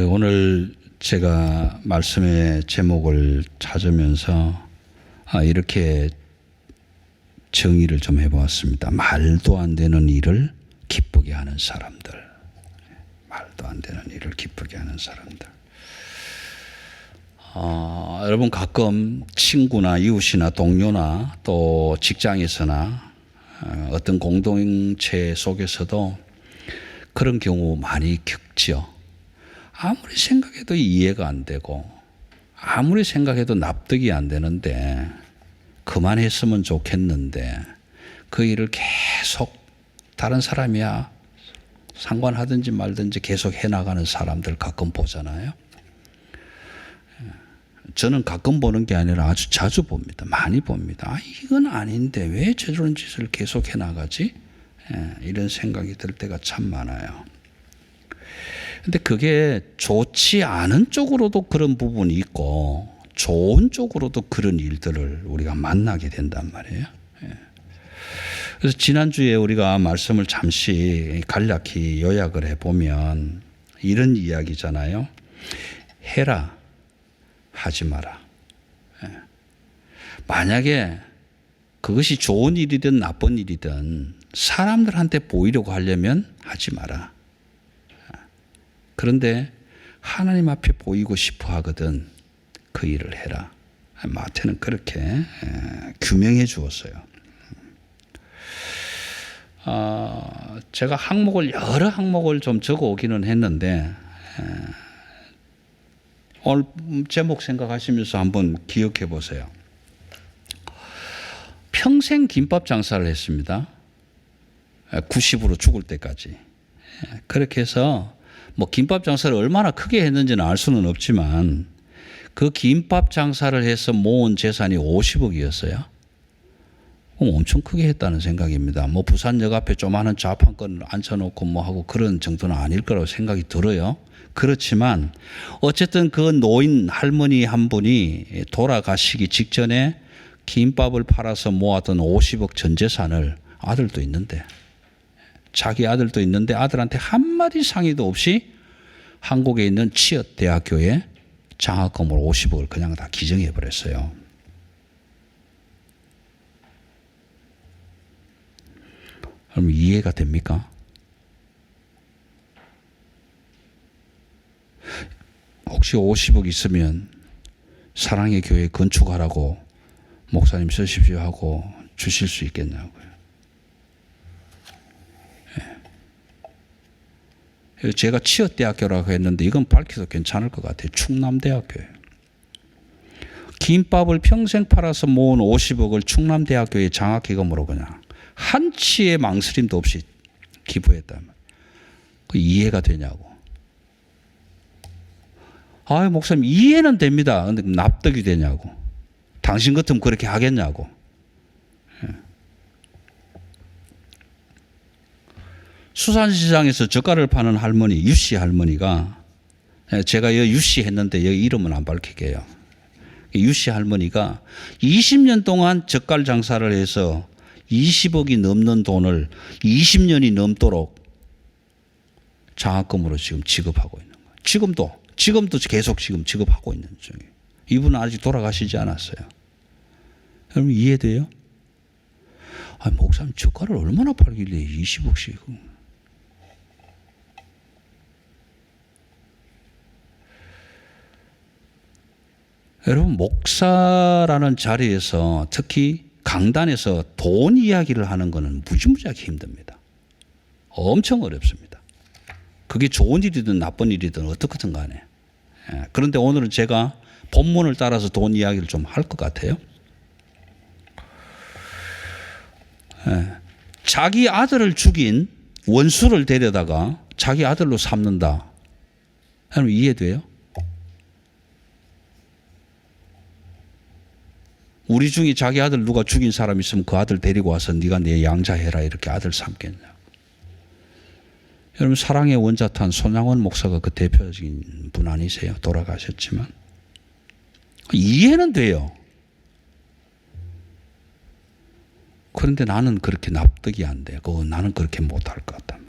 오늘 제가 말씀의 제목을 찾으면서 이렇게 정의를 좀 해보았습니다. 말도 안 되는 일을 기쁘게 하는 사람들. 말도 안 되는 일을 기쁘게 하는 사람들. 여러분 가끔 친구나 이웃이나 동료나 또 직장에서나 어떤 공동체 속에서도 그런 경우 많이 겪죠. 아무리 생각해도 이해가 안 되고 아무리 생각해도 납득이 안 되는데 그만했으면 좋겠는데 그 일을 계속 다른 사람이야 상관하든지 말든지 계속 해나가는 사람들 가끔 보잖아요. 저는 가끔 보는 게 아니라 아주 자주 봅니다. 많이 봅니다. 이건 아닌데 왜 저런 짓을 계속 해나가지? 이런 생각이 들 때가 참 많아요. 근데 그게 좋지 않은 쪽으로도 그런 부분이 있고 좋은 쪽으로도 그런 일들을 우리가 만나게 된단 말이에요. 그래서 지난주에 우리가 말씀을 잠시 간략히 요약을 해보면 이런 이야기잖아요. 해라, 하지 마라. 만약에 그것이 좋은 일이든 나쁜 일이든 사람들한테 보이려고 하려면 하지 마라. 그런데 하나님 앞에 보이고 싶어 하거든 그 일을 해라. 마태는 그렇게 규명해 주었어요. 제가 여러 항목을 좀 적어 오기는 했는데 오늘 제목 생각하시면서 한번 기억해 보세요. 평생 김밥 장사를 했습니다. 90으로 죽을 때까지. 그렇게 해서 김밥 장사를 얼마나 크게 했는지는 알 수는 없지만 그 김밥 장사를 해서 모은 재산이 50억이었어요. 엄청 크게 했다는 생각입니다. 부산역 앞에 조그마한 좌판권을 앉혀놓고 하고 그런 정도는 아닐 거라고 생각이 들어요. 그렇지만 어쨌든 그 노인 할머니 한 분이 돌아가시기 직전에 김밥을 팔아서 모았던 50억 전 재산을 아들도 있는데 자기 아들도 있는데 아들한테 한마디 상의도 없이 한국에 있는 취업 대학교에 장학금으로 50억을 그냥 다 기증해 버렸어요. 그럼 이해가 됩니까? 혹시 50억 있으면 사랑의 교회 건축하라고 목사님 쓰십시오 하고 주실 수 있겠냐고요. 제가 취업대학교라고 했는데 이건 밝혀도 괜찮을 것 같아요. 충남대학교예요. 김밥을 평생 팔아서 모은 50억을 충남대학교에 장학기금으로 그냥 한치의 망설임도 없이 기부했다면 그 이해가 되냐고. 목사님 이해는 됩니다. 근데 납득이 되냐고. 당신 같으면 그렇게 하겠냐고. 수산시장에서 젓갈을 파는 할머니, 유씨 할머니가 제가 여기 유씨 했는데 여기 이름은 안 밝히게요. 유씨 할머니가 20년 동안 젓갈 장사를 해서 20억이 넘는 돈을 20년이 넘도록 장학금으로 지금 지급하고 있는 거예요. 지금도 계속 지금 지급하고 있는 중이에요. 이분은 아직 돌아가시지 않았어요. 여러분 이해돼요? 목사님 젓갈을 얼마나 팔길래 20억씩. 여러분 목사라는 자리에서 특히 강단에서 돈 이야기를 하는 것은 무지무지하게 힘듭니다. 엄청 어렵습니다. 그게 좋은 일이든 나쁜 일이든 어떻든 간에. 그런데 오늘은 제가 본문을 따라서 돈 이야기를 좀 할 것 같아요. 자기 아들을 죽인 원수를 데려다가 자기 아들로 삼는다. 여러분 이해돼요? 우리 중에 자기 아들 누가 죽인 사람 있으면 그 아들 데리고 와서 네가 내 양자해라 이렇게 아들 삼겠냐. 여러분 사랑의 원자탄 손양원 목사가 그 대표적인 분 아니세요? 돌아가셨지만. 이해는 돼요. 그런데 나는 그렇게 납득이 안 돼. 나는 그렇게 못할 것 같단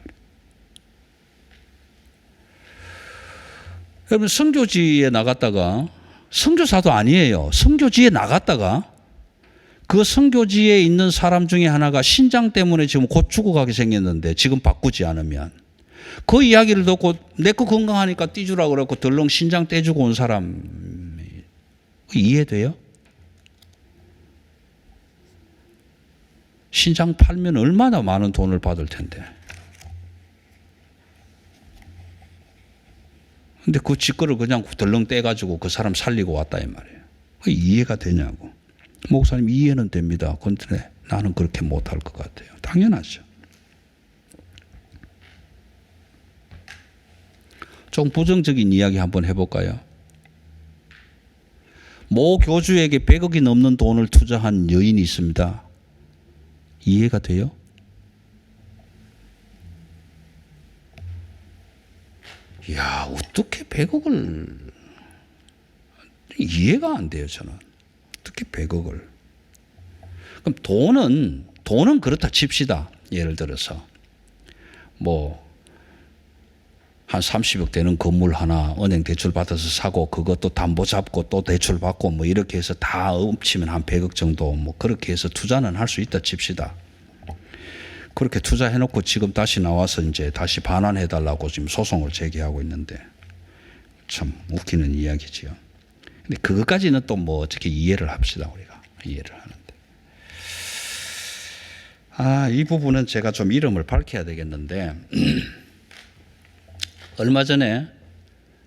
여러분 선교지에 나갔다가 선교사도 아니에요. 선교지에 나갔다가 그 선교지에 있는 사람 중에 하나가 신장 때문에 지금 곧 죽어가게 생겼는데 지금 바꾸지 않으면 그 이야기를 듣고 내 거 건강하니까 떼주라고 그랬고 덜렁 신장 떼주고 온 사람 이해돼요? 신장 팔면 얼마나 많은 돈을 받을 텐데. 근데 그 직거를 그냥 덜렁 떼가지고 그 사람 살리고 왔다 이 말이에요. 이해가 되냐고. 목사님 이해는 됩니다. 그런데 나는 그렇게 못할 것 같아요. 당연하죠. 좀 부정적인 이야기 한번 해볼까요? 모 교주에게 100억이 넘는 돈을 투자한 여인이 있습니다. 이해가 돼요? 이야, 어떻게 100억을 이해가 안 돼요, 저는. 어떻게 100억을. 그럼 돈은 그렇다 칩시다. 예를 들어서 한 30억 되는 건물 하나 은행 대출 받아서 사고 그것도 담보 잡고 또 대출 받고 이렇게 해서 다 엎치면 한 100억 정도 그렇게 해서 투자는 할 수 있다 칩시다. 그렇게 투자해놓고 지금 다시 나와서 이제 다시 반환해달라고 지금 소송을 제기하고 있는데 참 웃기는 이야기지요. 근데 그것까지는 또 어떻게 이해를 합시다. 우리가 이해를 하는데. 이 부분은 제가 좀 이름을 밝혀야 되겠는데 얼마 전에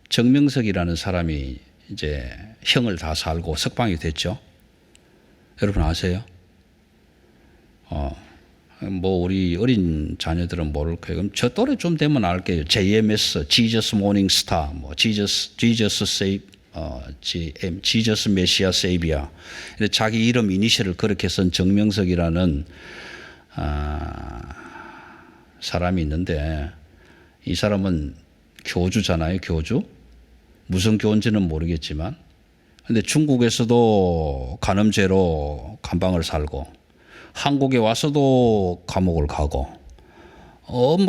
정명석이라는 사람이 이제 형을 다 살고 석방이 됐죠. 여러분 아세요? 우리 어린 자녀들은 모를 거예요. 그럼 저 또래 좀 되면 알게요. JMS, Jesus Morning Star, Jesus 메시아 세이비아. 자기 이름 이니셜을 그렇게 쓴 정명석이라는 사람이 있는데 이 사람은 교주잖아요, 교주. 무슨 교인지는 모르겠지만. 근데 중국에서도 간음죄로 감방을 살고, 한국에 와서도 감옥을 가고,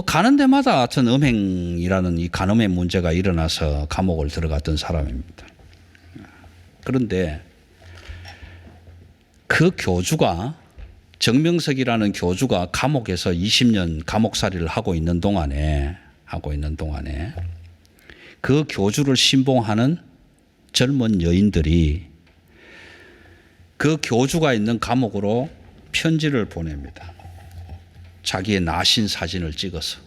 가는 데마다 하여튼 음행이라는 이 간음의 문제가 일어나서 감옥을 들어갔던 사람입니다. 그런데 그 교주가, 정명석이라는 교주가 감옥에서 20년 감옥살이를 하고 있는 동안에 그 교주를 신봉하는 젊은 여인들이 그 교주가 있는 감옥으로 편지를 보냅니다. 자기의 나신 사진을 찍어서.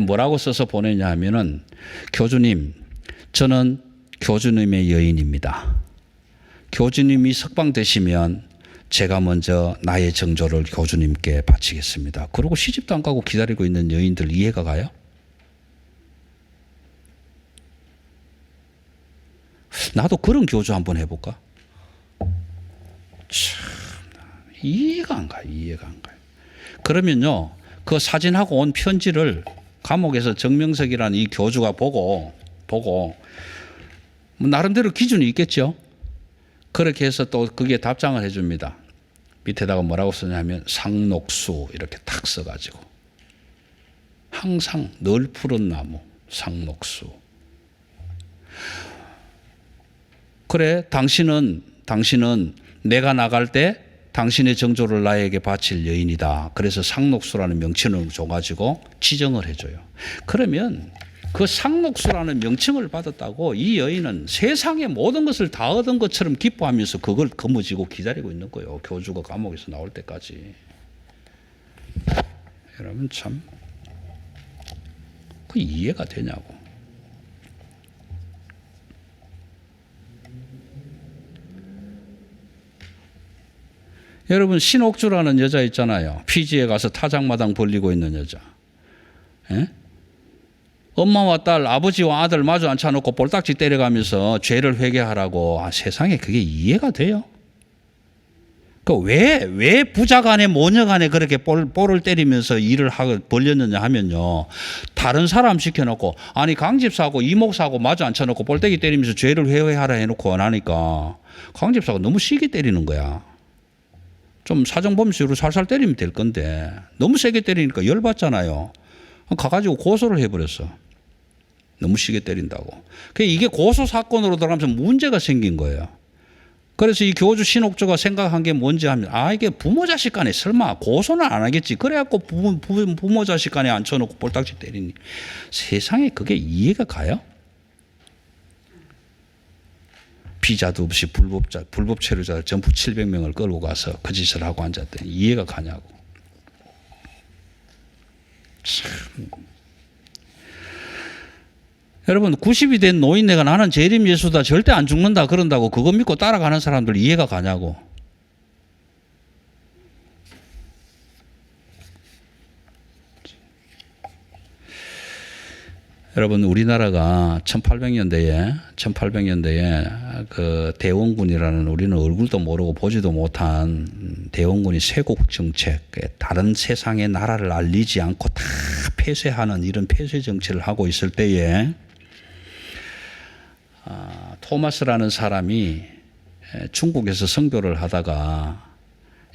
뭐라고 써서 보내냐 하면은 교주님, 저는 교주님의 여인입니다. 교주님이 석방되시면 제가 먼저 나의 정조를 교주님께 바치겠습니다. 그러고 시집도 안 가고 기다리고 있는 여인들 이해가 가요? 나도 그런 교주 한번 해볼까? 참, 이해가 안 가요. 그러면요, 그 사진하고 온 편지를 감옥에서 정명석이라는 이 교주가 보고 나름대로 기준이 있겠죠. 그렇게 해서 또 그게 답장을 해줍니다. 밑에다가 뭐라고 쓰냐면 상록수 이렇게 탁 써가지고 항상 늘 푸른 나무 상록수. 그래 당신은 내가 나갈 때 당신의 정조를 나에게 바칠 여인이다. 그래서 상록수라는 명칭을 줘가지고 지정을 해줘요. 그러면 그 상록수라는 명칭을 받았다고 이 여인은 세상의 모든 것을 다 얻은 것처럼 기뻐하면서 그걸 거머쥐고 기다리고 있는 거예요. 교주가 감옥에서 나올 때까지. 여러분 참 그 이해가 되냐고. 여러분 신옥주라는 여자 있잖아요. 피지에 가서 타작마당 벌리고 있는 여자. 에? 엄마와 딸, 아버지와 아들 마주 앉혀놓고 볼딱지 때려가면서 죄를 회개하라고. 세상에 그게 이해가 돼요? 왜 부자간에 모녀간에 그렇게 볼을 때리면서 일을 벌렸느냐 하면요. 다른 사람 시켜놓고 강집사하고 이목사하고 마주 앉혀놓고 볼때기 때리면서 죄를 회개하라 해놓고 나니까 강집사가 너무 시게 때리는 거야. 좀 사정범실로 살살 때리면 될 건데 너무 세게 때리니까 열받잖아요. 가가지고 고소를 해버렸어. 너무 시게 때린다고. 이게 고소 사건으로 들어가면서 문제가 생긴 거예요. 그래서 이 교주 신옥조가 생각한 게 뭔지 하면 이게 부모 자식 간에 설마 고소는 안 하겠지. 그래갖고 부모 자식 간에 앉혀놓고 볼딱지 때리니 세상에 그게 이해가 가요? 비자도 없이 불법 체류자를 전부 700명을 끌고 가서 그 짓을 하고 앉았더니 이해가 가냐고. 참. 여러분 90이 된 노인네가 나는 재림 예수다 절대 안 죽는다 그런다고 그거 믿고 따라가는 사람들 이해가 가냐고. 여러분 우리나라가 1800년대에 그 대원군이라는 우리는 얼굴도 모르고 보지도 못한 대원군이 쇄국 정책, 다른 세상의 나라를 알리지 않고 다 폐쇄하는 이런 폐쇄 정책을 하고 있을 때에 토마스라는 사람이 중국에서 선교를 하다가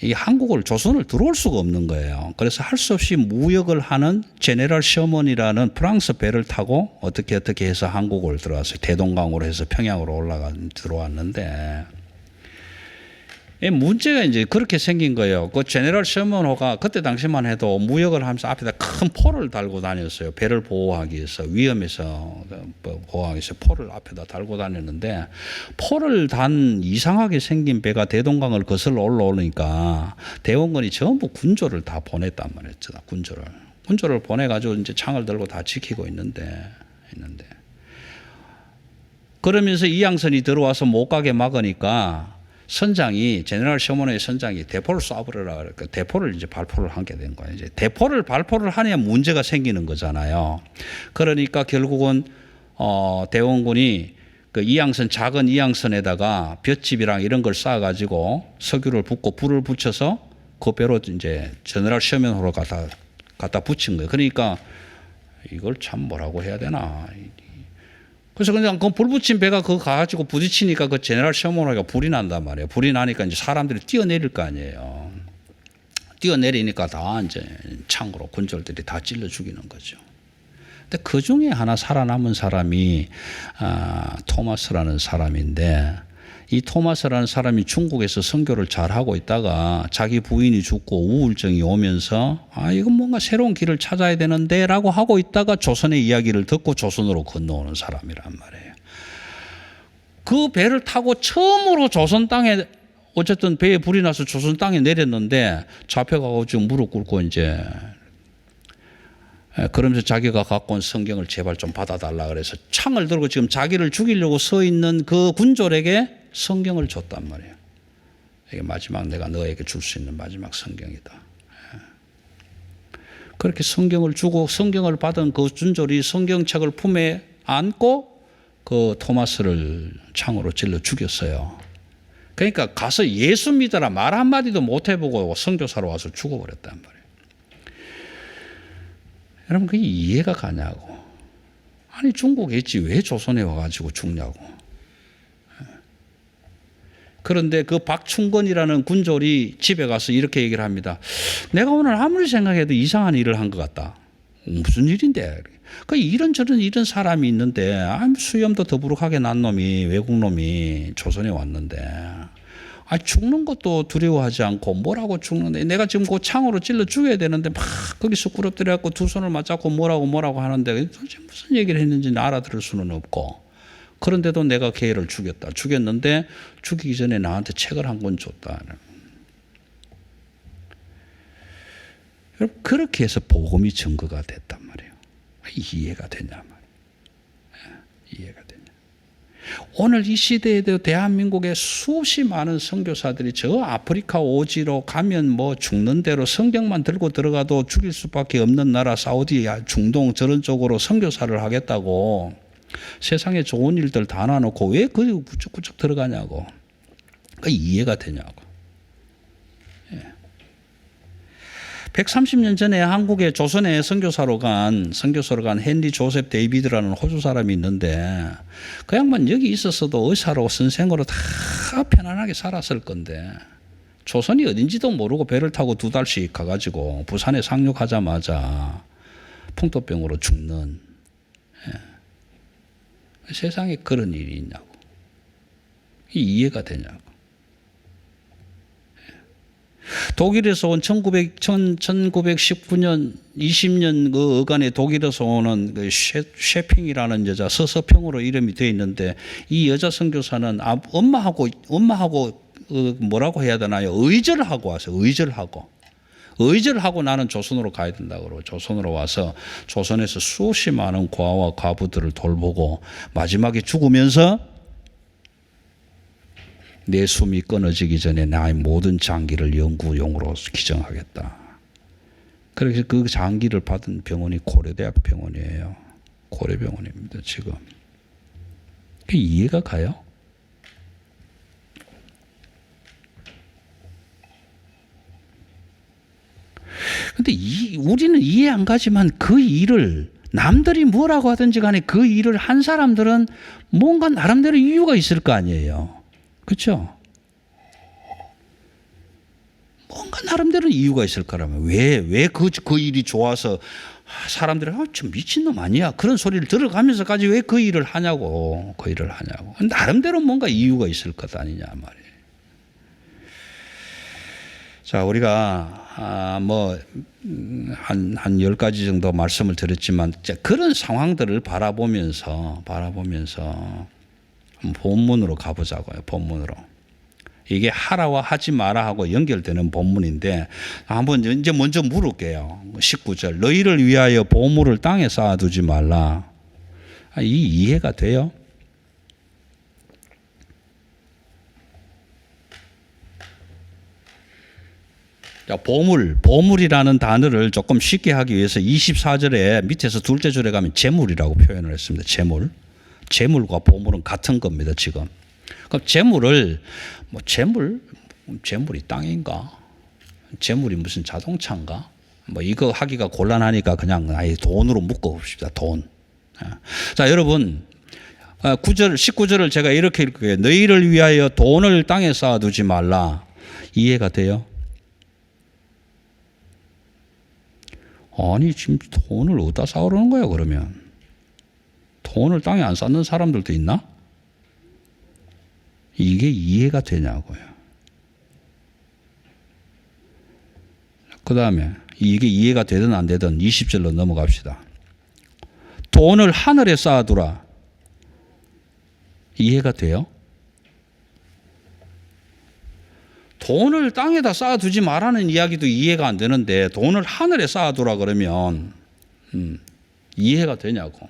이 한국을 조선을 들어올 수가 없는 거예요. 그래서 할 수 없이 무역을 하는 제네럴 셔먼이라는 프랑스 배를 타고 어떻게 해서 한국을 들어왔어요. 대동강으로 해서 평양으로 들어왔는데 문제가 이제 그렇게 생긴 거예요. 그 제네럴 셔먼호가 그때 당시만 해도 무역을 하면서 앞에다 큰 포를 달고 다녔어요. 배를 보호하기 위해서 위험해서 보호하기 위해서 포를 앞에다 달고 다녔는데 포를 단 이상하게 생긴 배가 대동강을 거슬러 올라오니까 대원군이 전부 군조를 다 보냈단 말이에요. 군조를 보내가지고 이제 창을 들고 다 지키고 있는데 그러면서 이양선이 들어와서 못 가게 막으니까 선장이 제너럴 셔먼의 선장이 대포를 쏴버려라 그러니까 대포를 이제 발포를 하게 된 거예요. 이제 대포를 발포를 하냐 문제가 생기는 거잖아요. 그러니까 결국은 대원군이 그 작은 이양선에다가 볏짚이랑 이런 걸 쌓아가지고 석유를 붓고 불을 붙여서 그 배로 이제 제너럴 셔먼호로 갖다 붙인 거예요. 그러니까 이걸 참 뭐라고 해야 되나. 그래서 그냥 그 불 붙인 배가 그거 가가지고 부딪히니까 그 제너럴 셔먼호가 불이 난단 말이에요. 불이 나니까 이제 사람들이 뛰어내릴 거 아니에요. 뛰어내리니까 다 이제 창으로 군졸들이 다 찔러 죽이는 거죠. 근데 그 중에 하나 살아남은 사람이 토마스라는 사람인데 이 토마스라는 사람이 중국에서 선교를 잘하고 있다가 자기 부인이 죽고 우울증이 오면서 이건 뭔가 새로운 길을 찾아야 되는데 라고 하고 있다가 조선의 이야기를 듣고 조선으로 건너오는 사람이란 말이에요. 그 배를 타고 처음으로 조선 땅에 어쨌든 배에 불이 나서 조선 땅에 내렸는데 잡혀가고 지금 무릎 꿇고 이제 그러면서 자기가 갖고 온 성경을 제발 좀 받아달라 그래서 창을 들고 지금 자기를 죽이려고 서 있는 그 군졸에게 성경을 줬단 말이에요. 이게 마지막 내가 너에게 줄 수 있는 마지막 성경이다. 그렇게 성경을 주고 성경을 받은 그 군졸이 성경책을 품에 안고 그 토마스를 창으로 찔러 죽였어요. 그러니까 가서 예수 믿어라 말 한마디도 못 해보고 선교사로 와서 죽어버렸단 말이에요. 여러분 그게 이해가 가냐고. 아니 중국에 있지 왜 조선에 와가지고 죽냐고. 그런데 그 박충건이라는 군졸이 집에 가서 이렇게 얘기를 합니다. 내가 오늘 아무리 생각해도 이상한 일을 한 것 같다. 무슨 일인데? 그 이런저런 이런 사람이 있는데 수염도 더부룩하게 난 놈이 외국 놈이 조선에 왔는데 죽는 것도 두려워하지 않고 뭐라고 죽는데 내가 지금 그 창으로 찔러 죽여야 되는데 막 거기서 꿇어뜨려갖고 두 손을 맞잡고 뭐라고 하는데 도대체 무슨 얘기를 했는지 알아들을 수는 없고 그런데도 내가 걔를 죽였는데 죽이기 전에 나한테 책을 한 권 줬다. 여러분 그렇게 해서 복음이 증거가 됐단 말이에요. 이해가 되냐 말이에요. 이해가 되냐. 오늘 이 시대에도 대한민국에 수없이 많은 선교사들이 저 아프리카 오지로 가면 뭐 죽는 대로 성경만 들고 들어가도 죽일 수밖에 없는 나라 사우디, 중동 저런 쪽으로 선교사를 하겠다고 세상에 좋은 일들 다 놔놓고 왜 그 구석구석 들어가냐고. 그 이해가 되냐고. 130년 전에 한국에 조선에 선교사로 간 헨리 조셉 데이비드라는 호주 사람이 있는데 그 양반 여기 있었어도 의사로 선생으로 다 편안하게 살았을 건데 조선이 어딘지도 모르고 배를 타고 2달씩 가가지고 부산에 상륙하자마자 풍토병으로 죽는 세상에 그런 일이 있냐고. 이해가 되냐고. 독일에서 온 1919년 20년 그 어간에 독일에서 오는 그 셰핑이라는 여자, 서서평으로 이름이 되어 있는데, 이 여자 선교사는 엄마하고 뭐라고 해야 되나요? 의절하고 왔어요. 의절하고 나는 조선으로 가야 된다고 그러고, 조선으로 와서 조선에서 수없이 많은 과와 과부들을 돌보고, 마지막에 죽으면서 내 숨이 끊어지기 전에 나의 모든 장기를 연구용으로 기증하겠다. 그래서 그 장기를 받은 병원이 고려대학 병원이에요. 고려병원입니다, 지금. 이해가 가요? 근데 우리는 이해 안 가지만 그 일을 남들이 뭐라고 하든지 간에 그 일을 한 사람들은 뭔가 나름대로 이유가 있을 거 아니에요. 그렇죠? 뭔가 나름대로 이유가 있을 거라면 왜 그 일이 좋아서 사람들이 좀 미친놈 아니야 그런 소리를 들어가면서까지 왜 그 일을 하냐고. 나름대로 뭔가 이유가 있을 것 아니냐 말이에요. 자, 우리가 한 10가지 정도 말씀을 드렸지만 그런 상황들을 바라보면서 본문으로 가보자고요. 본문으로. 이게 하라와 하지 마라 하고 연결되는 본문인데, 한번 이제 먼저 물을게요. 19절. 너희를 위하여 보물을 땅에 쌓아두지 말라. 이 이해가 돼요? 자, 보물이라는 단어를 조금 쉽게 하기 위해서 24절에 밑에서 둘째 줄에 가면 재물이라고 표현을 했습니다. 재물과 보물은 같은 겁니다, 지금. 그럼 재물이 땅인가? 재물이 무슨 자동차인가? 이거 하기가 곤란하니까 그냥 아예 돈으로 묶어 봅시다, 돈. 자, 여러분, 19절을 제가 이렇게 읽을게요. 너희를 위하여 돈을 땅에 쌓아두지 말라. 이해가 돼요? 아니, 지금 돈을 어디다 쌓으라는 거야, 그러면? 돈을 땅에 안 쌓는 사람들도 있나? 이게 이해가 되냐고요. 그 다음에 이게 이해가 되든 안 되든 20절로 넘어갑시다. 돈을 하늘에 쌓아두라. 이해가 돼요? 돈을 땅에다 쌓아두지 말라는 이야기도 이해가 안 되는데 돈을 하늘에 쌓아두라 그러면 이해가 되냐고.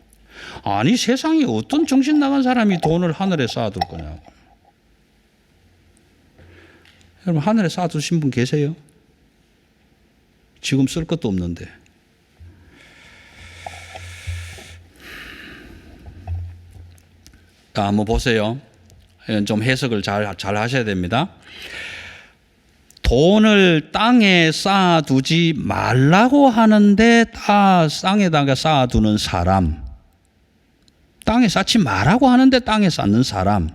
아니, 세상에 어떤 정신 나간 사람이 돈을 하늘에 쌓아둘 거냐고. 여러분, 하늘에 쌓아두신 분 계세요? 지금 쓸 것도 없는데. 자, 한번 보세요. 좀 해석을 잘 하셔야 됩니다. 돈을 땅에 쌓아두지 말라고 하는데 땅에다가 쌓아두는 사람, 땅에 쌓지 말라고 하는데 땅에 쌓는 사람.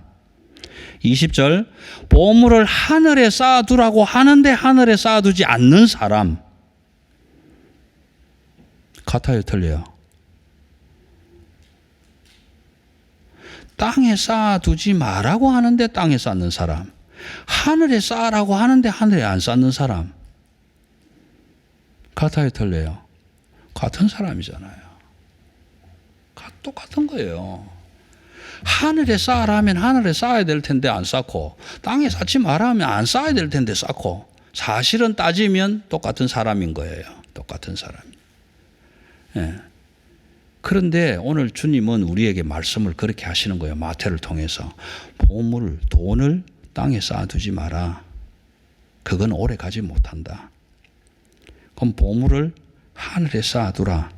20절, 보물을 하늘에 쌓아두라고 하는데 하늘에 쌓아두지 않는 사람. 같아요, 틀려요? 땅에 쌓아두지 말라고 하는데 땅에 쌓는 사람, 하늘에 쌓으라고 하는데 하늘에 안 쌓는 사람. 같아요, 틀려요? 같은 사람이잖아요. 똑같은 거예요. 하늘에 쌓으라 하면 하늘에 쌓아야 될 텐데 안 쌓고, 땅에 쌓지 마라 하면 안 쌓아야 될 텐데 쌓고, 사실은 따지면 똑같은 사람인 거예요. 똑같은 사람. 예. 그런데 오늘 주님은 우리에게 말씀을 그렇게 하시는 거예요. 마태를 통해서. 돈을 땅에 쌓아두지 마라. 그건 오래 가지 못한다. 그럼 보물을 하늘에 쌓아두라.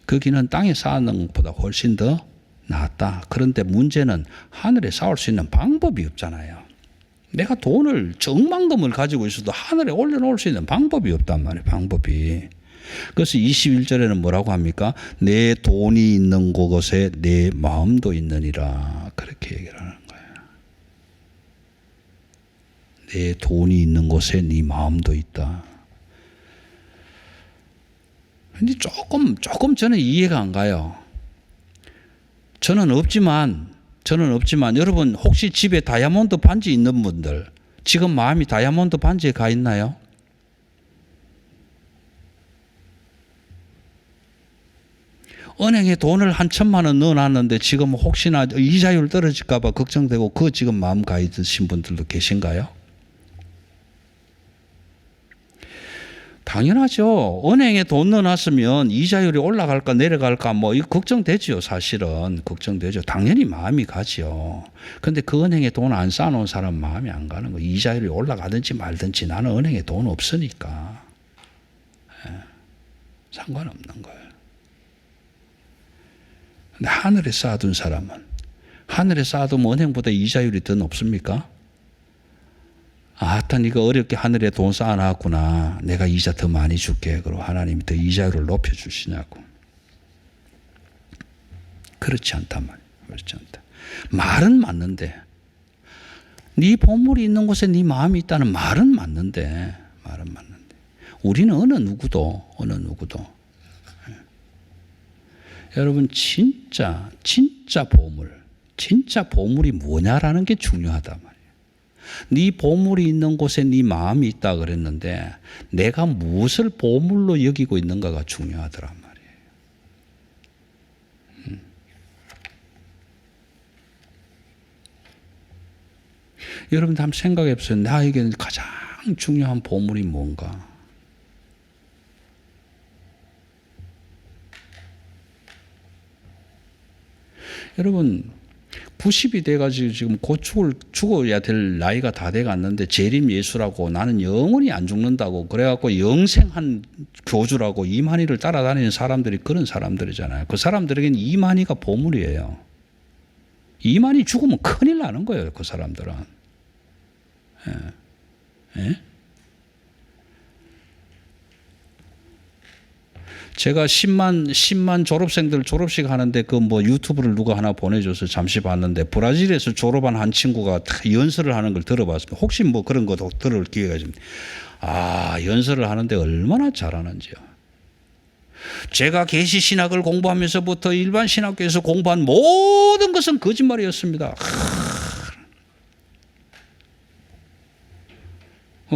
거기는 땅에 쌓는 것보다 훨씬 더 낫다. 그런데 문제는 하늘에 쌓을 수 있는 방법이 없잖아요. 내가 돈을 적만금을 가지고 있어도 하늘에 올려놓을 수 있는 방법이 없단 말이에요. 방법이. 그래서 21절에는 뭐라고 합니까? 내 돈이 있는 곳에 내 마음도 있느니라. 그렇게 얘기를 하는 거예요. 내 돈이 있는 곳에 네 마음도 있다. 근데 조금 저는 이해가 안 가요. 저는 없지만 여러분 혹시 집에 다이아몬드 반지 있는 분들 지금 마음이 다이아몬드 반지에 가 있나요? 은행에 돈을 한 1,000만 원 넣어놨는데 지금 혹시나 이자율 떨어질까 봐 걱정되고 그거 지금 마음 가 있으신 분들도 계신가요? 당연하죠. 은행에 돈 넣어놨으면 이자율이 올라갈까 내려갈까 뭐 이거 걱정되죠. 사실은 걱정되죠. 당연히 마음이 가죠. 근데 그 은행에 돈 안 쌓아놓은 사람 마음이 안 가는 거예요. 이자율이 올라가든지 말든지 나는 은행에 돈 없으니까 상관없는 거예요. 근데 하늘에 쌓아둔 사람은 하늘에 쌓아두면 은행보다 이자율이 더 높습니까? 하여튼 이거 어렵게 하늘에 돈 쌓아놨구나. 내가 이자 더 많이 줄게. 그리고 하나님이 더 이자율을 높여주시냐고. 그렇지 않단 말이에요. 그렇지 않다. 말은 맞는데 네 보물이 있는 곳에 네 마음이 있다는 말은 맞는데 우리는 어느 누구도 여러분 진짜 보물이 뭐냐라는 게 중요하단 말이에요. 네 보물이 있는 곳에 네 마음이 있다 그랬는데 내가 무엇을 보물로 여기고 있는가가 중요하더란 말이에요. 여러분들 한번 생각해 보세요. 나에게 가장 중요한 보물이 뭔가? 여러분 90이 돼가지고 지금 곧 죽어야 될 나이가 다 돼갔는데 재림 예수라고 나는 영원히 안 죽는다고 그래갖고 영생한 교주라고 이만희를 따라다니는 사람들이 그런 사람들이잖아요. 그 사람들에게는 이만희가 보물이에요. 이만희 죽으면 큰일 나는 거예요. 그 사람들은. 예? 제가 10만 졸업생들 졸업식 하는데 그 뭐 유튜브를 누가 하나 보내줘서 잠시 봤는데 브라질에서 졸업한 한 친구가 연설을 하는 걸 들어봤습니다. 혹시 뭐 그런 거 들을 기회가 좀. 연설을 하는데 얼마나 잘하는지요. 제가 계시 신학을 공부하면서부터 일반 신학교에서 공부한 모든 것은 거짓말이었습니다.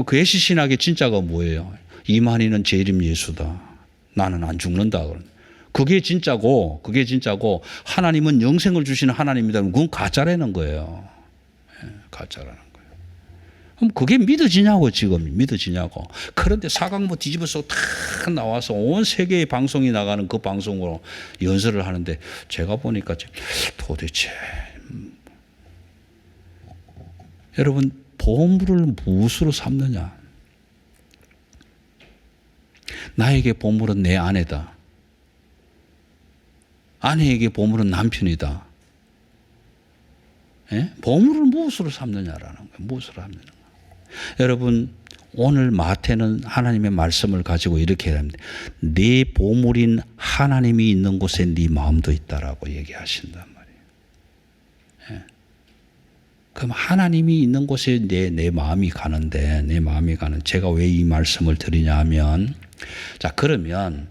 계시 신학의 진짜가 뭐예요? 이만희는 재림 예수다. 나는 안 죽는다. 그게 진짜고 하나님은 영생을 주시는 하나님이다. 그건 가짜라는 거예요. 가짜라는 거예요. 그럼 그게 믿어지냐고 지금 믿어지냐고. 그런데 사각모 뒤집어서 탁 나와서 온 세계의 방송이 나가는 그 방송으로 연설을 하는데 제가 보니까 도대체 여러분 보물을 무엇으로 삼느냐? 나에게 보물은 내 아내다. 아내에게 보물은 남편이다. 예? 보물을 무엇으로 삼느냐라는 거예요. 무엇으로 삼느냐. 여러분 오늘 마태는 하나님의 말씀을 가지고 이렇게 합니다. 네 보물인 하나님이 있는 곳에 네 마음도 있다라고 얘기하신단 말이에요. 예. 그럼 하나님이 있는 곳에 내 마음이 가는데 제가 왜 이 말씀을 드리냐 하면 자 그러면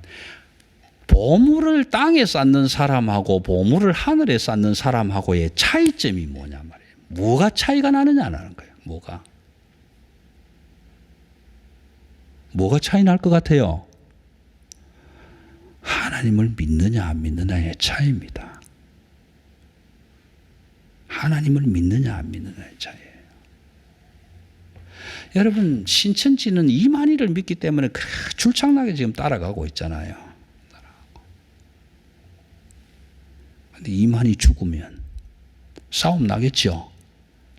보물을 땅에 쌓는 사람하고 보물을 하늘에 쌓는 사람하고의 차이점이 뭐냐 말이에요. 뭐가 차이가 나느냐는 거예요. 뭐가 차이 날 것 같아요? 하나님을 믿느냐 안 믿느냐의 차이입니다. 하나님을 믿느냐 안 믿느냐의 차이예요. 여러분 신천지는 이만희를 믿기 때문에 줄창나게 지금 따라가고 있잖아요. 그런데 이만희 죽으면 싸움 나겠죠.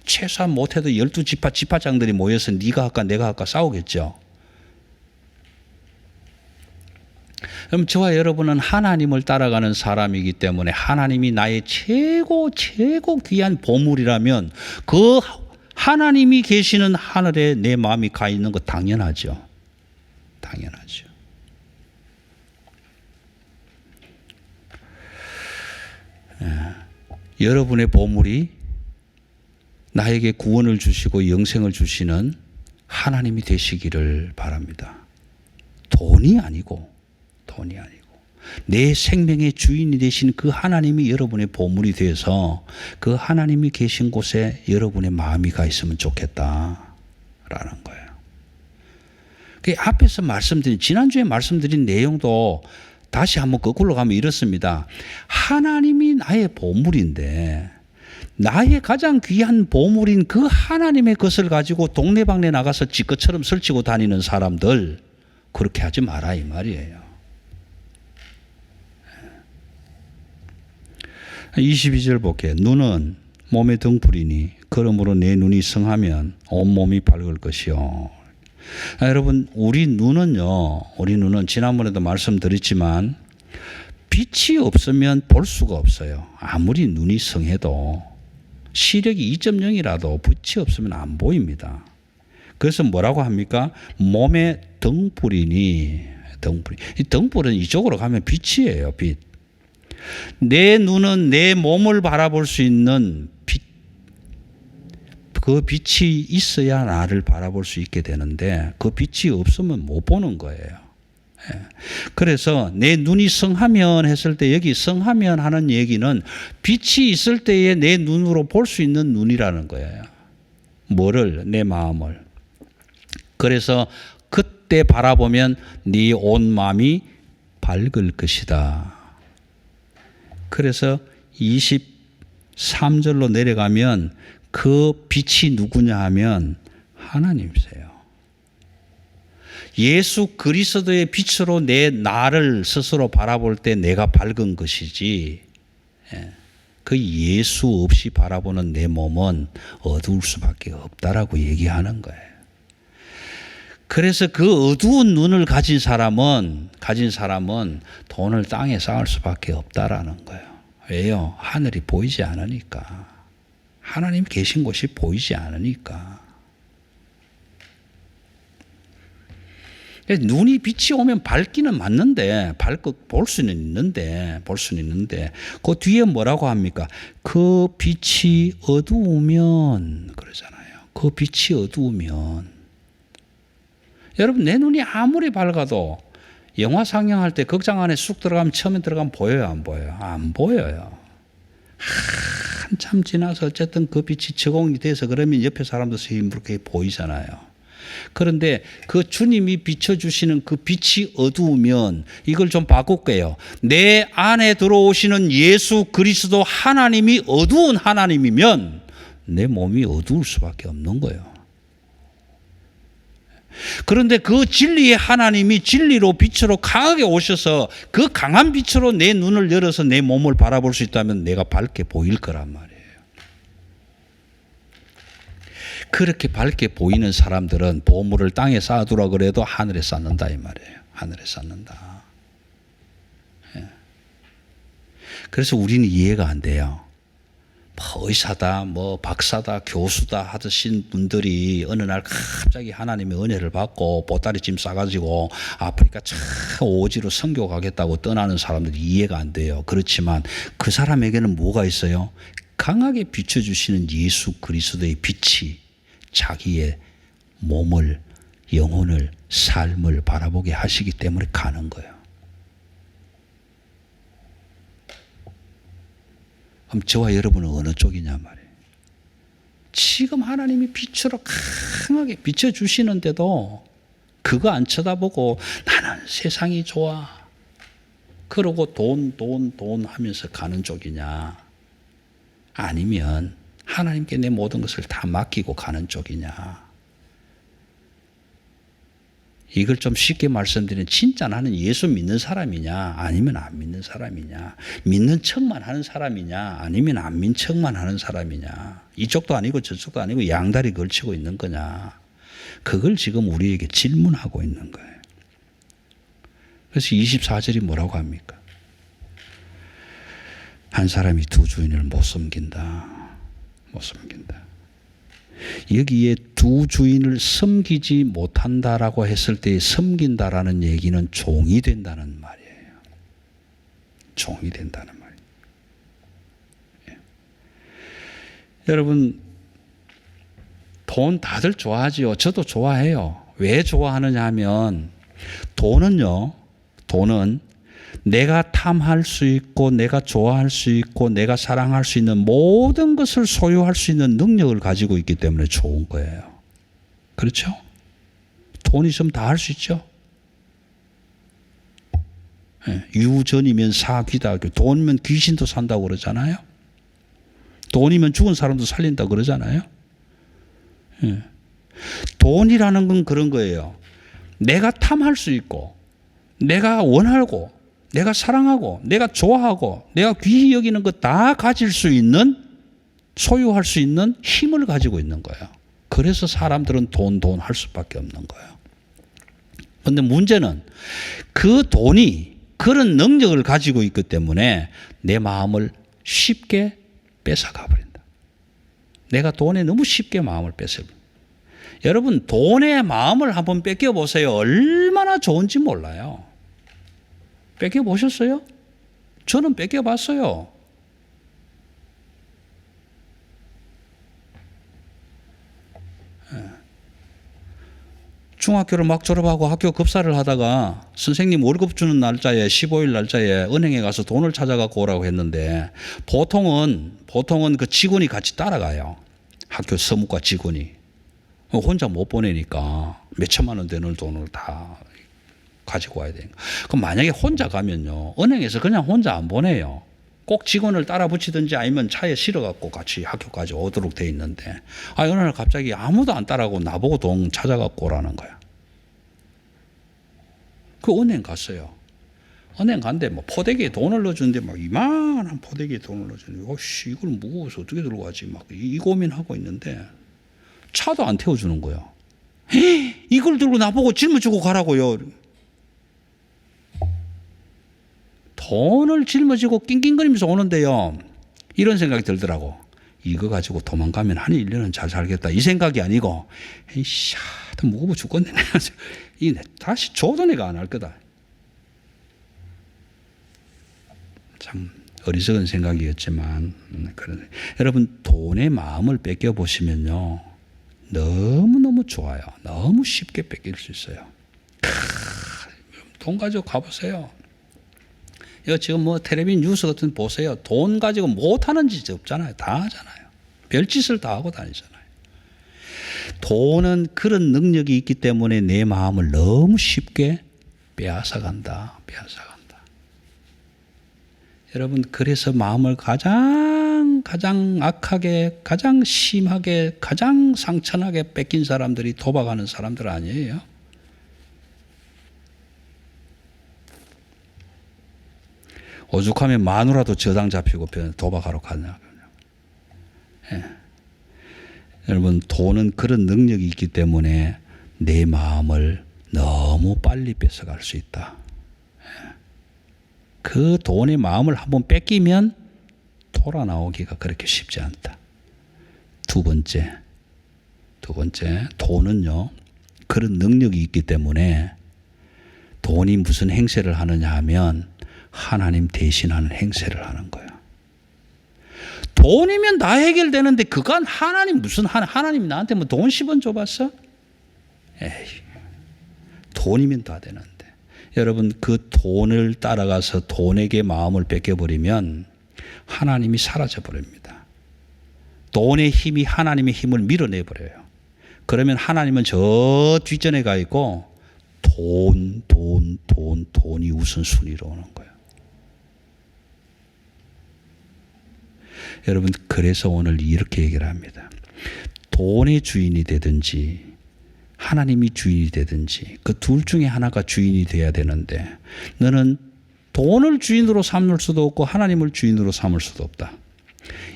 최소한 못해도 12지파 지파장들이 모여서 네가 할까 내가 할까 싸우겠죠. 그럼 저와 여러분은 하나님을 따라가는 사람이기 때문에 하나님이 나의 최고 귀한 보물이라면 그 하나님이 계시는 하늘에 내 마음이 가 있는 거 당연하죠. 여러분의 보물이 나에게 구원을 주시고 영생을 주시는 하나님이 되시기를 바랍니다. 돈이 아니고 내 생명의 주인이 되신 그 하나님이 여러분의 보물이 되어서 그 하나님이 계신 곳에 여러분의 마음이 가 있으면 좋겠다라는 거예요. 그 앞에서 말씀드린, 지난주에 말씀드린 내용도 다시 한번 거꾸로 가면 이렇습니다. 하나님이 나의 보물인데 나의 가장 귀한 보물인 그 하나님의 것을 가지고 동네방네 나가서 지 것처럼 설치고 다니는 사람들, 그렇게 하지 마라 이 말이에요. 22절 볼게요. 눈은 몸의 등불이니 그러므로 내 눈이 성하면 온몸이 밝을 것이요. 여러분, 우리 눈은 지난번에도 말씀드렸지만 빛이 없으면 볼 수가 없어요. 아무리 눈이 성해도 시력이 2.0이라도 빛이 없으면 안 보입니다. 그래서 뭐라고 합니까? 몸의 등불이니, 이 등불은 이쪽으로 가면 빛이에요. 빛. 내 눈은 내 몸을 바라볼 수 있는 빛, 그 빛이 있어야 나를 바라볼 수 있게 되는데 그 빛이 없으면 못 보는 거예요. 그래서 내 눈이 성하면 했을 때, 여기 성하면 하는 얘기는 빛이 있을 때에 내 눈으로 볼 수 있는 눈이라는 거예요. 뭐를? 내 마음을. 그래서 그때 바라보면 네 온 마음이 밝을 것이다. 그래서 23절로 내려가면 그 빛이 누구냐 하면 하나님이세요. 예수 그리스도의 빛으로 나를 스스로 바라볼 때 내가 밝은 것이지, 그 예수 없이 바라보는 내 몸은 어두울 수밖에 없다라고 얘기하는 거예요. 그래서 그 어두운 눈을 가진 사람은 돈을 땅에 쌓을 수밖에 없다라는 거예요. 왜요? 하늘이 보이지 않으니까. 하나님 계신 곳이 보이지 않으니까. 눈이 빛이 오면 밝기는 맞는데, 볼 수는 있는데, 그 뒤에 뭐라고 합니까? 그 빛이 어두우면, 그러잖아요. 그 빛이 어두우면. 여러분, 내 눈이 아무리 밝아도 영화 상영할 때 극장 안에 쑥 들어가면, 처음에 들어가면 보여요, 안 보여요? 안 보여요. 한참 지나서 어쨌든 그 빛이 적응이 돼서 그러면 옆에 사람도 힘들게 보이잖아요. 그런데 그 주님이 비춰주시는 그 빛이 어두우면, 이걸 좀 바꿀게요. 내 안에 들어오시는 예수 그리스도 하나님이 어두운 하나님이면 내 몸이 어두울 수밖에 없는 거예요. 그런데 그 진리의 하나님이 진리로 빛으로 강하게 오셔서 그 강한 빛으로 내 눈을 열어서 내 몸을 바라볼 수 있다면 내가 밝게 보일 거란 말이에요. 그렇게 밝게 보이는 사람들은 보물을 땅에 쌓아두라 그래도 하늘에 쌓는다 이 말이에요. 하늘에 쌓는다. 그래서 우리는 이해가 안 돼요. 의사다, 박사다, 교수다 하듯이 분들이 어느 날 갑자기 하나님의 은혜를 받고 보따리 짐 싸가지고 아프리카 참 오지로 선교 가겠다고 떠나는 사람들이 이해가 안 돼요. 그렇지만 그 사람에게는 뭐가 있어요? 강하게 비춰주시는 예수 그리스도의 빛이 자기의 몸을, 영혼을, 삶을 바라보게 하시기 때문에 가는 거예요. 그럼 저와 여러분은 어느 쪽이냐 말이에요. 지금 하나님이 빛으로 강하게 비춰주시는데도 그거 안 쳐다보고 나는 세상이 좋아, 그러고 돈 하면서 가는 쪽이냐, 아니면 하나님께 내 모든 것을 다 맡기고 가는 쪽이냐. 이걸 좀 쉽게 말씀드리면, 진짜 나는 예수 믿는 사람이냐 아니면 안 믿는 사람이냐, 믿는 척만 하는 사람이냐 아니면 안 믿는 척만 하는 사람이냐, 이쪽도 아니고 저쪽도 아니고 양다리 걸치고 있는 거냐, 그걸 지금 우리에게 질문하고 있는 거예요. 그래서 24절이 뭐라고 합니까? 한 사람이 두 주인을 못 섬긴다. 여기에 두 주인을 섬기지 못한다라고 했을 때 섬긴다라는 얘기는 종이 된다는 말이에요. 종이 된다는 말이에요. 여러분, 돈 다들 좋아하지요. 저도 좋아해요. 왜 좋아하느냐 하면, 돈은 내가 탐할 수 있고 내가 좋아할 수 있고 내가 사랑할 수 있는 모든 것을 소유할 수 있는 능력을 가지고 있기 때문에 좋은 거예요. 그렇죠? 돈 있으면 다 할 수 있죠. 유전이면 사귀다. 돈이면 귀신도 산다고 그러잖아요. 돈이면 죽은 사람도 살린다고 그러잖아요. 돈이라는 건 그런 거예요. 내가 탐할 수 있고 내가 원하고 내가 사랑하고 내가 좋아하고 내가 귀히 여기는 것 다 가질 수 있는, 소유할 수 있는 힘을 가지고 있는 거예요. 그래서 사람들은 돈 할 수밖에 없는 거예요. 그런데 문제는 그 돈이 그런 능력을 가지고 있기 때문에 내 마음을 쉽게 뺏어가 버린다. 내가 돈에 너무 쉽게 마음을 뺏어버린다. 여러분, 돈의 마음을 한번 뺏겨보세요. 얼마나 좋은지 몰라요. 뺏겨보셨어요? 저는 뺏겨봤어요. 중학교를 막 졸업하고 학교 급사를 하다가 선생님 월급 주는 날짜에 15일 날짜에 은행에 가서 돈을 찾아갖고 오라고 했는데 보통은 그 직원이 같이 따라가요. 학교 서무과 직원이. 혼자 못 보내니까 몇 천만 원 되는 돈을 다 가지고 와야 되니까. 그럼 만약에 혼자 가면요, 은행에서 그냥 혼자 안 보내요. 꼭 직원을 따라 붙이든지 아니면 차에 실어갖고 같이 학교까지 오도록 돼 있는데, 어느 날 갑자기 아무도 안 따라가고 나보고 돈 찾아갖고 오라는 거야. 그 은행 갔어요. 은행 갔는데 뭐 포대기에 돈을 넣어주는데 막 이만한 포대기에 돈을 넣어주는데, 오씨, 이걸 무거워서 어떻게 들고 가지? 막 이 고민하고 있는데 차도 안 태워주는 거예요. 이걸 들고 나보고 짊어지고 가라고요. 돈을 짊어지고 낑낑거리면서 오는데요, 이런 생각이 들더라고. 이거 가지고 도망가면 한 1년은 잘 살겠다. 이 생각이 아니고, 에이씨, 더 무거워 죽겠네. 다시 줘도 내가 안 할 거다. 참 어리석은 생각이었지만, 여러분, 돈의 마음을 뺏겨보시면요, 너무너무 좋아요. 너무 쉽게 뺏길 수 있어요. 돈 가지고 가보세요. 이거 지금 뭐 텔레비전 뉴스 같은 거 보세요. 돈 가지고 못하는 짓이 없잖아요. 다 하잖아요. 별짓을 다 하고 다니잖아요. 돈은 그런 능력이 있기 때문에 내 마음을 너무 쉽게 빼앗아간다. 여러분, 그래서 마음을 가장 악하게, 가장 심하게, 가장 상처나게 뺏긴 사람들이 도박하는 사람들 아니에요? 오죽하면 마누라도 저당 잡히고 도박하러 가냐. 예. 여러분, 돈은 그런 능력이 있기 때문에 내 마음을 너무 빨리 뺏어갈 수 있다. 예. 그 돈의 마음을 한번 뺏기면 돌아 나오기가 그렇게 쉽지 않다. 두 번째, 돈은요, 그런 능력이 있기 때문에 돈이 무슨 행세를 하느냐 하면 하나님 대신하는 행세를 하는 거예요. 돈이면 다 해결되는데 그건 하나님이 나한테 뭐 돈 10원 줘봤어? 에이, 돈이면 다 되는데. 여러분, 그 돈을 따라가서 돈에게 마음을 뺏겨버리면 하나님이 사라져버립니다. 돈의 힘이 하나님의 힘을 밀어내버려요. 그러면 하나님은 저 뒷전에 가 있고 돈이 우선순위로 오는 거예요. 여러분, 그래서 오늘 이렇게 얘기를 합니다. 돈의 주인이 되든지 하나님이 주인이 되든지 그 둘 중에 하나가 주인이 돼야 되는데, 너는 돈을 주인으로 삼을 수도 없고 하나님을 주인으로 삼을 수도 없다.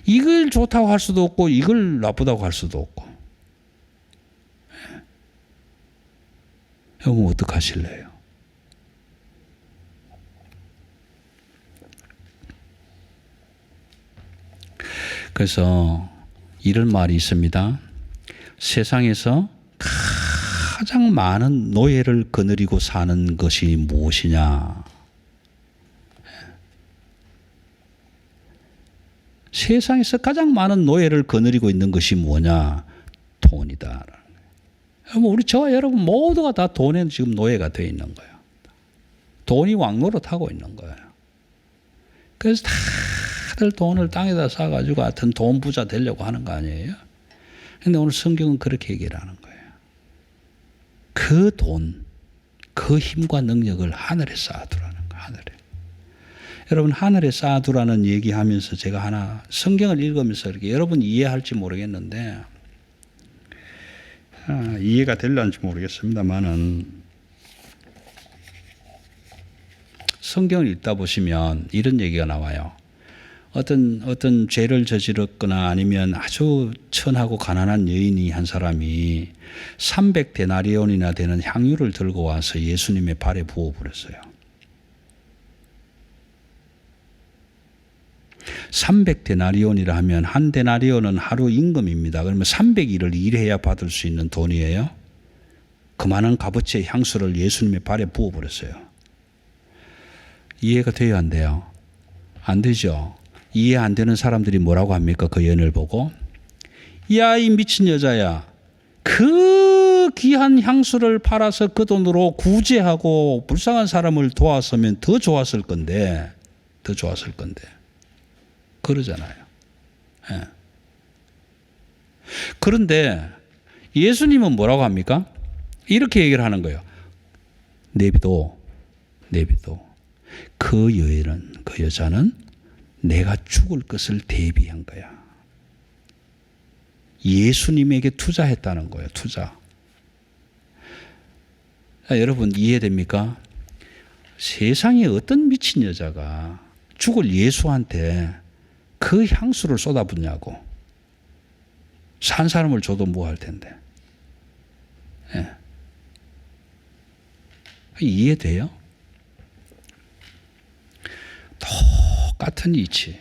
이걸 좋다고 할 수도 없고 이걸 나쁘다고 할 수도 없고. 여러분, 어떡하실래요? 그래서 이런 말이 있습니다. 세상에서 가장 많은 노예를 거느리고 사는 것이 무엇이냐? 세상에서 가장 많은 노예를 거느리고 있는 것이 뭐냐? 돈이다. 우리 저와 여러분 모두가 다 돈에 지금 노예가 되어 있는 거예요. 돈이 왕노릇하고 있는 거예요. 그래서 다들 돈을 땅에다 싸가지고 하여튼 돈 부자 되려고 하는 거 아니에요? 근데 오늘 성경은 그렇게 얘기를 하는 거예요. 그 돈, 그 힘과 능력을 하늘에 쌓아두라는 거예요. 하늘에. 여러분, 하늘에 쌓아두라는 얘기하면서 제가 하나 성경을 읽으면서 이렇게 여러분 이해할지 모르겠는데 이해가 될런지 모르겠습니다만은 성경을 읽다 보시면 이런 얘기가 나와요. 어떤 죄를 저질렀거나 아니면 아주 천하고 가난한 여인이 한 사람이 300데나리온이나 되는 향유를 들고 와서 예수님의 발에 부어버렸어요. 300데나리온이라 하면 한 데나리온은 하루 임금입니다. 그러면 300일을 일해야 받을 수 있는 돈이에요. 그만한 값어치의 향수를 예수님의 발에 부어버렸어요. 이해가 돼요, 안 돼요? 안 되죠. 이해 안 되는 사람들이 뭐라고 합니까? 그 연을 보고. 야, 이 미친 여자야. 그 귀한 향수를 팔아서 그 돈으로 구제하고 불쌍한 사람을 도왔으면 더 좋았을 건데. 그러잖아요. 예. 그런데 예수님은 뭐라고 합니까? 이렇게 얘기를 하는 거예요. 내비도. 그 여자는 내가 죽을 것을 대비한 거야. 예수님에게 투자했다는 거예요. 투자. 자, 여러분 이해됩니까? 세상에 어떤 미친 여자가 죽을 예수한테 그 향수를 쏟아붓냐고. 산 사람을 줘도 뭐 할 텐데. 예. 이해돼요? 똑같은 이치.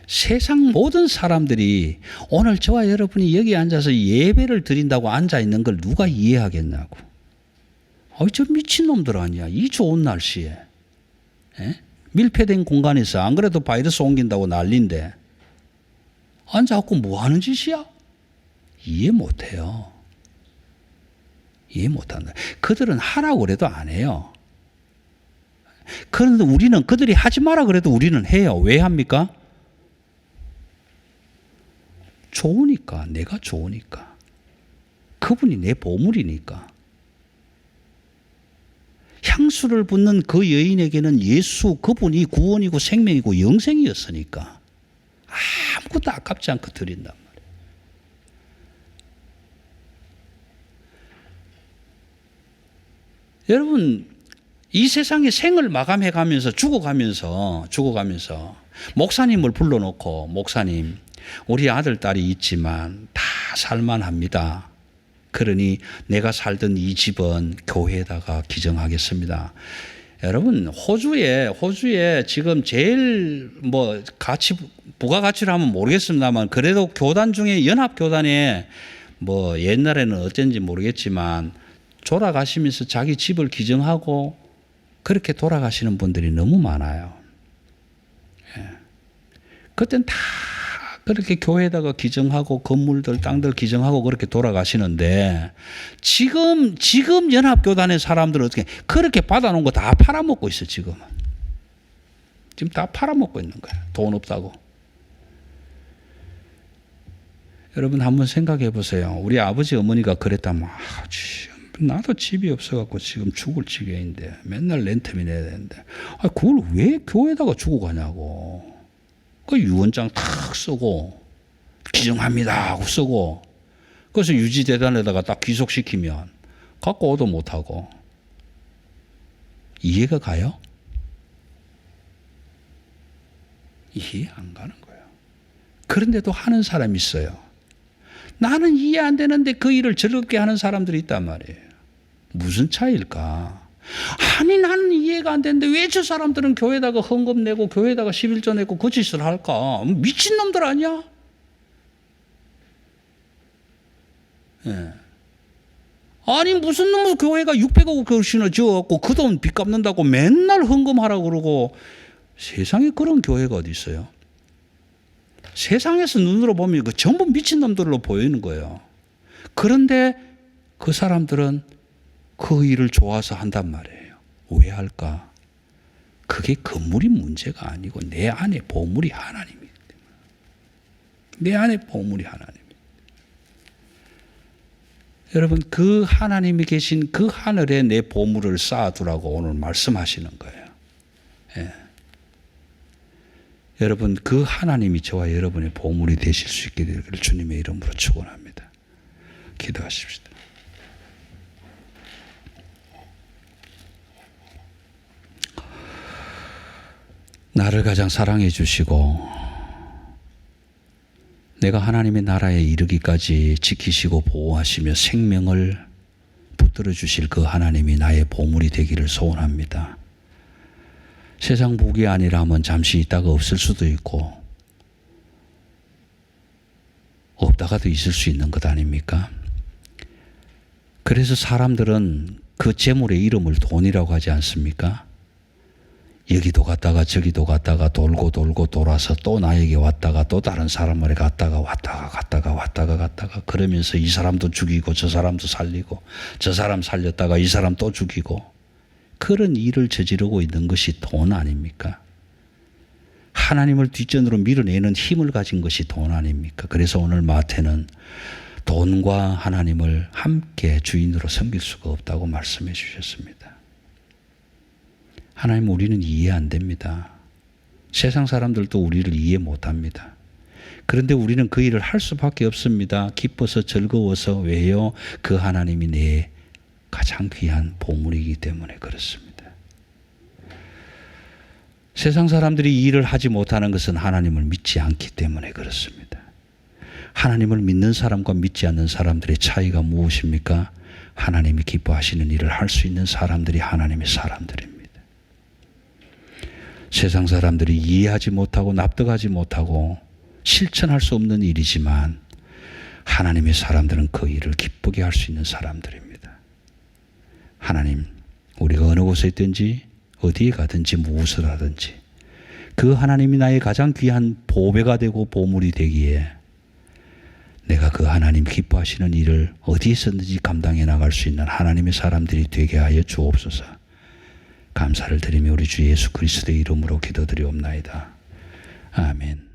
세상 모든 사람들이 오늘 저와 여러분이 여기 앉아서 예배를 드린다고 앉아 있는 걸 누가 이해하겠냐고. 저 미친놈들 아니야. 이 좋은 날씨에. 예? 밀폐된 공간에서 안 그래도 바이러스 옮긴다고 난리인데 앉아갖고 뭐 하는 짓이야? 이해 못해요. 이해 못한다. 그들은 하라고 그래도 안 해요. 그런데 우리는 그들이 하지 마라 그래도 우리는 해요. 왜 합니까? 좋으니까. 내가 좋으니까. 그분이 내 보물이니까. 향수를 붓는 그 여인에게는 예수 그분이 구원이고 생명이고 영생이었으니까 아무것도 아깝지 않고 드린단 말이에요. 여러분 이 세상의 생을 마감해 가면서 죽어가면서 목사님을 불러놓고 목사님 우리 아들 딸이 있지만 다 살만합니다. 그러니 내가 살던 이 집은 교회에다가 기증하겠습니다. 여러분 호주에 지금 제일 뭐 가치 부가가치를 하면 모르겠습니다만 그래도 교단 중에 연합교단에 뭐 옛날에는 어쩐지 모르겠지만 돌아가시면서 자기 집을 기증하고 그렇게 돌아가시는 분들이 너무 많아요. 예. 그땐 다 그렇게 교회에다가 기증하고 건물들 땅들 기증하고 그렇게 돌아가시는데 지금 연합교단의 사람들은 어떻게 그렇게 받아놓은 거 다 팔아먹고 있어. 지금 다 팔아먹고 있는 거예요. 돈 없다고. 여러분 한번 생각해 보세요. 우리 아버지 어머니가 그랬다면 나도 집이 없어갖고 지금 죽을 지경인데 맨날 렌트비 내야 되는데 그걸 왜 교회에다가 주고 가냐고. 그 유언장 탁 쓰고 기증합니다 하고 쓰고 그래서 유지재단에다가 딱 귀속시키면 갖고 오도 못하고. 이해가 가요? 이해 안 가는 거예요. 그런데도 하는 사람이 있어요. 나는 이해 안 되는데 그 일을 즐겁게 하는 사람들이 있단 말이에요. 무슨 차이일까? 아니 나는 이해가 안 되는데 왜 저 사람들은 교회에다가 헌금 내고 교회에다가 11조 내고 그 짓을 할까? 미친놈들 아니야? 예. 아니 무슨 놈의 교회가 600억 그릇이나 지어갖고 그 돈 빚 갚는다고 맨날 헌금하라고 그러고. 세상에 그런 교회가 어디 있어요? 세상에서 눈으로 보면 그 전부 미친놈들로 보이는 거예요. 그런데 그 사람들은 그 일을 좋아서 한단 말이에요. 왜 할까? 그게 건물이 문제가 아니고 내 안에 보물이 하나님이기 때문에. 내 안에 보물이 하나님. 여러분, 그 하나님이 계신 그 하늘에 내 보물을 쌓아두라고 오늘 말씀하시는 거예요. 예. 여러분, 그 하나님이 저와 여러분의 보물이 되실 수 있게 되기를 주님의 이름으로 축원합니다. 기도하십시다. 나를 가장 사랑해 주시고 내가 하나님의 나라에 이르기까지 지키시고 보호하시며 생명을 붙들어 주실 그 하나님이 나의 보물이 되기를 소원합니다. 세상 복이 아니라면 잠시 있다가 없을 수도 있고 없다가도 있을 수 있는 것 아닙니까? 그래서 사람들은 그 재물의 이름을 돈이라고 하지 않습니까? 여기도 갔다가 저기도 갔다가 돌고 돌고 돌아서 또 나에게 왔다가 또 다른 사람에게 갔다가 왔다가 그러면서 이 사람도 죽이고 저 사람도 살리고 저 사람 살렸다가 이 사람 또 죽이고 그런 일을 저지르고 있는 것이 돈 아닙니까? 하나님을 뒷전으로 밀어내는 힘을 가진 것이 돈 아닙니까? 그래서 오늘 마태는 돈과 하나님을 함께 주인으로 섬길 수가 없다고 말씀해 주셨습니다. 하나님, 우리는 이해 안 됩니다. 세상 사람들도 우리를 이해 못 합니다. 그런데 우리는 그 일을 할 수밖에 없습니다. 기뻐서 즐거워서. 왜요? 그 하나님이 내 가장 귀한 보물이기 때문에 그렇습니다. 세상 사람들이 이 일을 하지 못하는 것은 하나님을 믿지 않기 때문에 그렇습니다. 하나님을 믿는 사람과 믿지 않는 사람들의 차이가 무엇입니까? 하나님이 기뻐하시는 일을 할 수 있는 사람들이 하나님의 사람들입니다. 세상 사람들이 이해하지 못하고 납득하지 못하고 실천할 수 없는 일이지만 하나님의 사람들은 그 일을 기쁘게 할 수 있는 사람들입니다. 하나님, 우리가 어느 곳에 있든지 어디에 가든지 무엇을 하든지 그 하나님이 나의 가장 귀한 보배가 되고 보물이 되기에 내가 그 하나님 기뻐하시는 일을 어디에서든지 감당해 나갈 수 있는 하나님의 사람들이 되게 하여 주옵소서. 감사를 드리며 우리 주 예수 그리스도의 이름으로 기도드리옵나이다. 아멘.